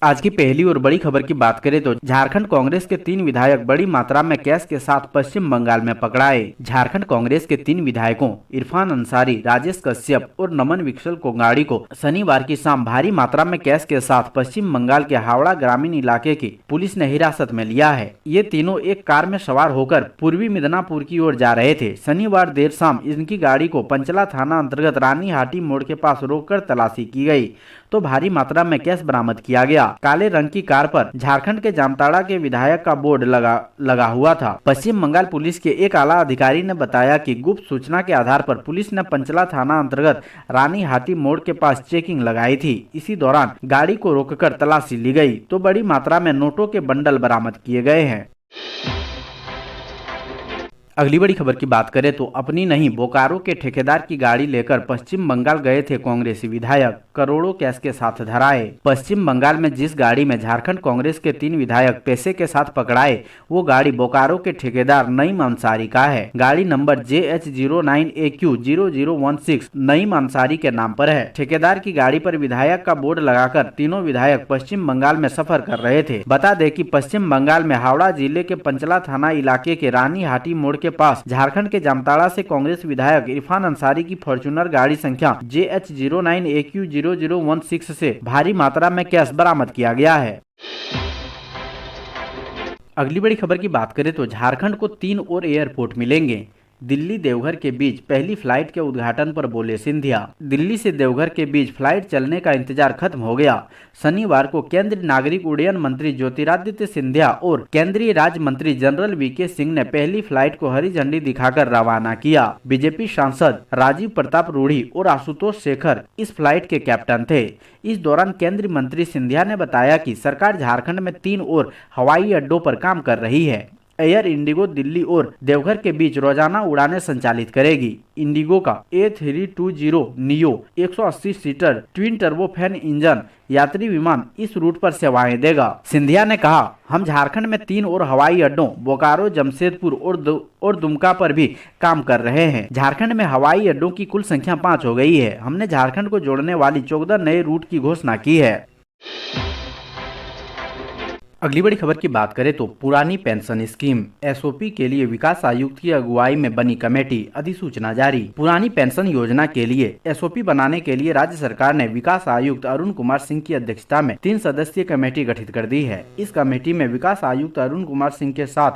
आज की पहली और बड़ी खबर की बात करें तो झारखंड कांग्रेस के 3 विधायक बड़ी मात्रा में कैश के साथ पश्चिम बंगाल में पकड़ाए। झारखंड कांग्रेस के 3 विधायकों इरफान अंसारी, राजेश कश्यप और नमन विकसल कोंगाड़ी को शनिवार की शाम भारी मात्रा में कैश के साथ पश्चिम बंगाल के हावड़ा ग्रामीण इलाके की पुलिस ने हिरासत में लिया है। ये तीनों एक कार में सवार होकर पूर्वी मिदनापुर की ओर जा रहे थे। शनिवार देर शाम इनकी गाड़ी को पंचला थाना अंतर्गत रानी हाटी मोड़ के पास रोककर तलाशी की गई तो भारी मात्रा में कैश बरामद किया गया। काले रंग की कार पर झारखंड के जामताड़ा के विधायक का बोर्ड लगा हुआ था। पश्चिम बंगाल पुलिस के एक आला अधिकारी ने बताया कि गुप्त सूचना के आधार पर पुलिस ने पंचला थाना अंतर्गत रानी हाटी मोड़ के पास चेकिंग लगाई थी। इसी दौरान गाड़ी को रोककर तलाशी ली गई तो बड़ी मात्रा में नोटों के बंडल बरामद किए गए हैं। अगली बड़ी खबर की बात करें तो अपनी नहीं बोकारो के ठेकेदार की गाड़ी लेकर पश्चिम बंगाल गए थे कांग्रेसी विधायक, करोड़ों कैश के साथ धराए। पश्चिम बंगाल में जिस गाड़ी में झारखंड कांग्रेस के 3 विधायक पैसे के साथ पकड़ाए वो गाड़ी बोकारो के ठेकेदार नईम अंसारी का है। गाड़ी नंबर JH09AQ0016 नईम अंसारी के नाम पर है। ठेकेदार की गाड़ी पर विधायक का बोर्ड लगाकर तीनों विधायक पश्चिम बंगाल में सफर कर रहे थे। बता दें कि पश्चिम बंगाल में हावड़ा जिले के पंचला थाना इलाके के रानी हाटी मोड़ के पास झारखंड के जामताड़ा से कांग्रेस विधायक इरफान अंसारी की फॉर्च्यूनर गाड़ी संख्या JH09AQ0016 से भारी मात्रा में कैश बरामद किया गया है। अगली बड़ी खबर की बात करें तो झारखंड को 3 और एयरपोर्ट मिलेंगे। दिल्ली देवघर के बीच पहली फ्लाइट के उद्घाटन पर बोले सिंधिया। दिल्ली से देवघर के बीच फ्लाइट चलने का इंतजार खत्म हो गया। शनिवार को केंद्रीय नागरिक उड्डयन मंत्री ज्योतिरादित्य सिंधिया और केंद्रीय राज्य मंत्री जनरल वीके सिंह ने पहली फ्लाइट को हरी झंडी दिखाकर रवाना किया। बीजेपी सांसद राजीव प्रताप रूढ़ी और आशुतोष शेखर इस फ्लाइट के कैप्टन थे। इस दौरान केंद्रीय मंत्री सिंधिया ने बताया कि सरकार झारखंड में 3 और हवाई अड्डों पर काम कर रही है। एयर इंडिगो दिल्ली और देवघर के बीच रोजाना उड़ानें संचालित करेगी। इंडिगो का A320 neo 180 seater twin turbofan engine यात्री विमान इस रूट पर सेवाएं देगा। सिंधिया ने कहा, हम झारखंड में 3 और हवाई अड्डों बोकारो, जमशेदपुर और दुमका पर भी काम कर रहे हैं। झारखंड में हवाई अड्डों की कुल संख्या 5 हो गई है। हमने झारखंड को जोड़ने वाली 14 नए रूट की घोषणा की है। अगली बड़ी खबर की बात करें तो पुरानी पेंशन स्कीम SOP के लिए विकास आयुक्त की अगुवाई में बनी कमेटी, अधिसूचना जारी। पुरानी पेंशन योजना के लिए SOP बनाने के लिए राज्य सरकार ने विकास आयुक्त अरुण कुमार सिंह की अध्यक्षता में 3 सदस्यीय कमेटी गठित कर दी है। इस कमेटी में विकास आयुक्त अरुण कुमार सिंह के साथ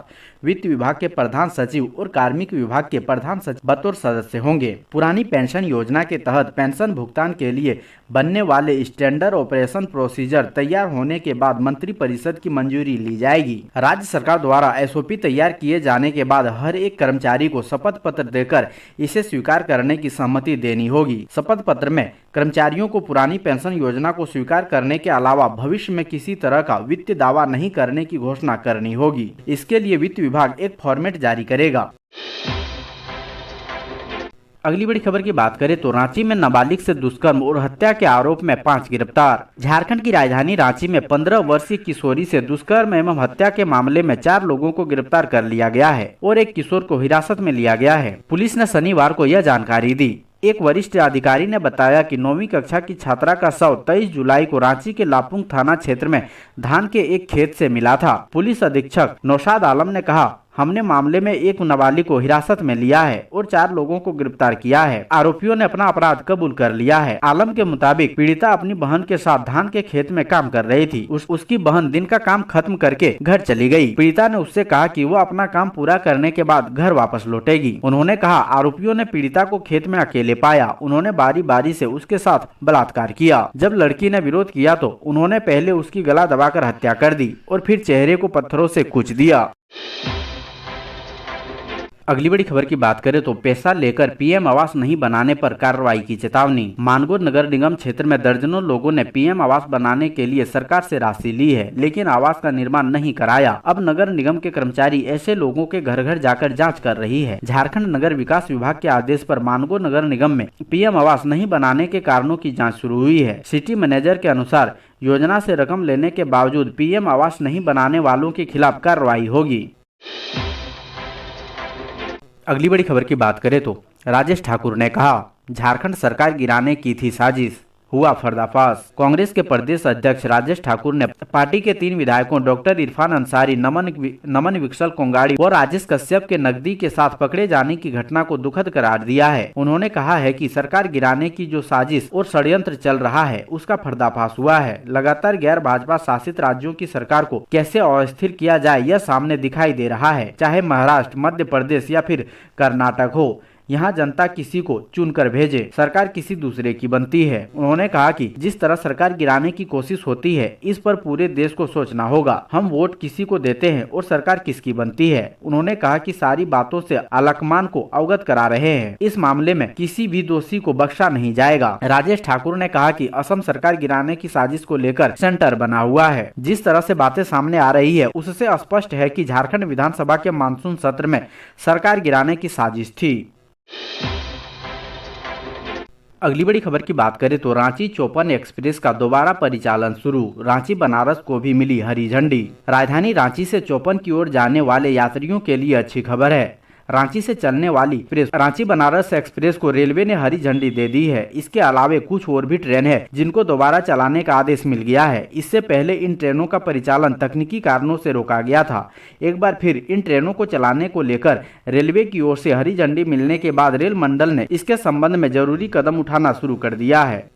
वित्त विभाग के प्रधान सचिव और कार्मिक विभाग के प्रधान सचिव बतौर सदस्य होंगे। पुरानी पेंशन योजना के तहत पेंशन भुगतान के लिए बनने वाले स्टैंडर्ड ऑपरेशन प्रोसीजर तैयार होने के बाद मंत्रिपरिषद की मंजूरी ली जाएगी। राज्य सरकार द्वारा SOP तैयार किए जाने के बाद हर एक कर्मचारी को शपथ पत्र देकर इसे स्वीकार करने की सहमति देनी होगी। शपथ पत्र में कर्मचारियों को पुरानी पेंशन योजना को स्वीकार करने के अलावा भविष्य में किसी तरह का वित्तीय दावा नहीं करने की घोषणा करनी होगी। इसके लिए वित्त विभाग एक फॉर्मेट जारी करेगा। अगली बड़ी खबर की बात करें तो रांची में नाबालिग से दुष्कर्म और हत्या के आरोप में 5 गिरफ्तार। झारखंड की राजधानी रांची में 15 वर्षीय किशोरी से दुष्कर्म एवं हत्या के मामले में 4 लोगों को गिरफ्तार कर लिया गया है और एक किशोर को हिरासत में लिया गया है। पुलिस ने शनिवार को यह जानकारी दी। एक वरिष्ठ अधिकारी ने बताया कि 9वीं कक्षा की छात्रा का शव 23 जुलाई को रांची के लापुंग थाना क्षेत्र में धान के एक खेत से मिला था। पुलिस अधीक्षक नौशाद आलम ने कहा, हमने मामले में एक नाबालिग को हिरासत में लिया है और 4 लोगों को गिरफ्तार किया है। आरोपियों ने अपना अपराध कबूल कर लिया है। आलम के मुताबिक पीड़िता अपनी बहन के साथ धान के खेत में काम कर रही थी। उसकी बहन दिन का काम खत्म करके घर चली गई। पीड़िता ने उससे कहा कि वो अपना काम पूरा करने के बाद घर वापस लौटेगी। उन्होंने कहा, आरोपियों ने पीड़िता को खेत में अकेले पाया। उन्होंने बारी बारी से उसके साथ बलात्कार किया। जब लड़की ने विरोध किया तो उन्होंने पहले उसकी गला दबाकर हत्या कर दी और फिर चेहरे को पत्थरों से कूच दिया। अगली बड़ी खबर की बात करें तो पैसा लेकर PM आवास नहीं बनाने पर कार्रवाई की चेतावनी। मानगो नगर निगम क्षेत्र में दर्जनों लोगों ने PM आवास बनाने के लिए सरकार से राशि ली है, लेकिन आवास का निर्माण नहीं कराया। अब नगर निगम के कर्मचारी ऐसे लोगों के घर घर जाकर जांच कर रही है। झारखंड नगर विकास विभाग के आदेश पर मानगो नगर निगम में PM आवास नहीं बनाने के कारणों की जाँच शुरू हुई है। सिटी मैनेजर के अनुसार योजना से रकम लेने के बावजूद PM आवास नहीं बनाने वालों के खिलाफ कार्रवाई होगी। अगली बड़ी खबर की बात करें तो राजेश ठाकुर ने कहा, झारखंड सरकार गिराने की थी साजिश, हुआ पर्दाफाश। कांग्रेस के प्रदेश अध्यक्ष राजेश ठाकुर ने पार्टी के 3 विधायकों डॉक्टर इरफान अंसारी, नमन विकसल कोंगाड़ी और राजेश कश्यप के नकदी के साथ पकड़े जाने की घटना को दुखद करार दिया है। उन्होंने कहा है कि सरकार गिराने की जो साजिश और षड्यंत्र चल रहा है उसका पर्दाफाश हुआ है। लगातार गैर भाजपा शासित राज्यों की सरकार को कैसे अस्थिर किया जाए यह सामने दिखाई दे रहा है। चाहे महाराष्ट्र, मध्य प्रदेश या फिर कर्नाटक हो, यहाँ जनता किसी को चुनकर भेजे, सरकार किसी दूसरे की बनती है। उन्होंने कहा कि जिस तरह सरकार गिराने की कोशिश होती है इस पर पूरे देश को सोचना होगा। हम वोट किसी को देते हैं और सरकार किसकी बनती है। उन्होंने कहा कि सारी बातों से आलकमान को अवगत करा रहे हैं। इस मामले में किसी भी दोषी को बख्शा नहीं जाएगा। राजेश ठाकुर ने कहा कि असम सरकार गिराने की साजिश को लेकर सेंटर बना हुआ है। जिस तरह से बातें सामने आ रही है उससे स्पष्ट है कि झारखंड विधानसभा के मानसून सत्र में सरकार गिराने की साजिश थी। अगली बड़ी खबर की बात करें तो रांची चौपन एक्सप्रेस का दोबारा परिचालन शुरू, रांची बनारस को भी मिली हरी झंडी। राजधानी रांची से चौपन की ओर जाने वाले यात्रियों के लिए अच्छी खबर है। रांची से चलने वाली एक्सप्रेस रांची बनारस एक्सप्रेस को रेलवे ने हरी झंडी दे दी है। इसके अलावे कुछ और भी ट्रेन है जिनको दोबारा चलाने का आदेश मिल गया है। इससे पहले इन ट्रेनों का परिचालन तकनीकी कारणों से रोका गया था। एक बार फिर इन ट्रेनों को चलाने को लेकर रेलवे की ओर से हरी झंडी मिलने के बाद रेल मंडल ने इसके संबंध में जरूरी कदम उठाना शुरू कर दिया है।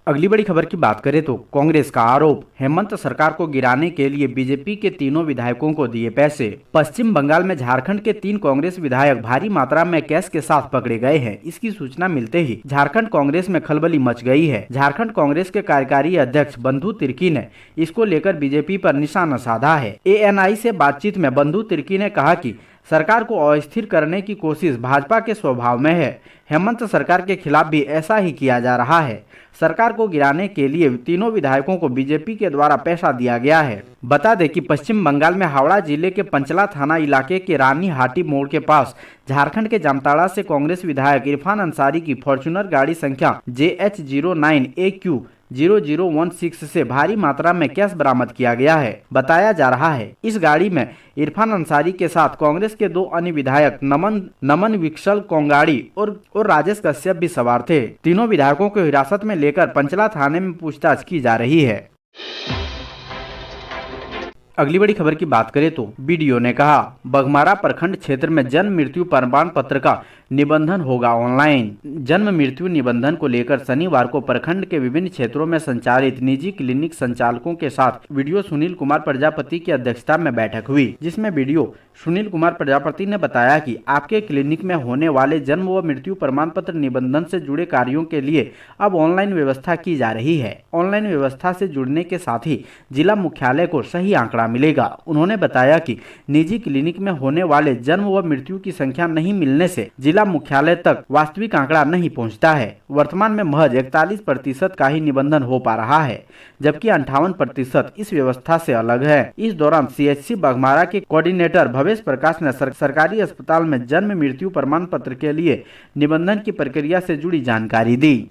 अगली बड़ी खबर की बात करें तो कांग्रेस का आरोप, हेमंत सरकार को गिराने के लिए बीजेपी के तीनों विधायकों को दिए पैसे। पश्चिम बंगाल में झारखंड के 3 कांग्रेस विधायक भारी मात्रा में कैश के साथ पकड़े गए हैं। इसकी सूचना मिलते ही झारखंड कांग्रेस में खलबली मच गई है। झारखंड कांग्रेस के कार्यकारी अध्यक्ष बंधु तिर्की ने इसको लेकर बीजेपी पर निशाना साधा है। ANI से बातचीत में बंधु तिर्की ने कहा कि सरकार को अस्थिर करने की कोशिश भाजपा के स्वभाव में है। हेमंत सरकार के खिलाफ भी ऐसा ही किया जा रहा है। सरकार को गिराने के लिए तीनों विधायकों को बीजेपी के द्वारा पैसा दिया गया है। बता दें कि पश्चिम बंगाल में हावड़ा जिले के पंचला थाना इलाके के रानी हाटी मोड़ के पास झारखंड के जामताड़ा से कांग्रेस विधायक इरफान अंसारी की फॉर्च्यूनर गाड़ी संख्या JH09AQ 0016 से भारी मात्रा में कैश बरामद किया गया है। बताया जा रहा है इस गाड़ी में इरफान अंसारी के साथ कांग्रेस के 2 अन्य विधायक नमन विकसल कोंगाड़ी और राजेश कश्यप भी सवार थे। तीनों विधायकों को हिरासत में लेकर पंचला थाने में पूछताछ की जा रही है। अगली बड़ी खबर की बात करें तो BDO ने कहा बघमारा प्रखंड क्षेत्र में जन्म मृत्यु प्रमाण पत्र का निबंधन होगा ऑनलाइन। जन्म मृत्यु निबंधन को लेकर शनिवार को प्रखंड के विभिन्न क्षेत्रों में संचालित निजी क्लिनिक संचालकों के साथ BDO सुनील कुमार प्रजापति की अध्यक्षता में बैठक हुई, जिसमें BDO सुनील कुमार प्रजापति ने बताया कि आपके क्लिनिक में होने वाले जन्म व मृत्यु प्रमाण पत्र निबंधन से जुड़े कार्यों के लिए अब ऑनलाइन व्यवस्था की जा रही है। ऑनलाइन व्यवस्था से जुड़ने के साथ ही जिला मुख्यालय को सही आंकड़ा मिलेगा। उन्होंने बताया कि निजी क्लिनिक में होने वाले जन्म व मृत्यु की संख्या नहीं मिलने से जिला मुख्यालय तक वास्तविक आंकड़ा नहीं पहुंचता है। वर्तमान में महज 41% का ही निबंधन हो पा रहा है, जबकि 58% इस व्यवस्था से अलग है। इस दौरान CHC बघमारा के कोऑर्डिनेटर भवेश प्रकाश ने सरकारी अस्पताल में जन्म मृत्यु प्रमाण पत्र के लिए निबंधन की प्रक्रिया से जुड़ी जानकारी दी।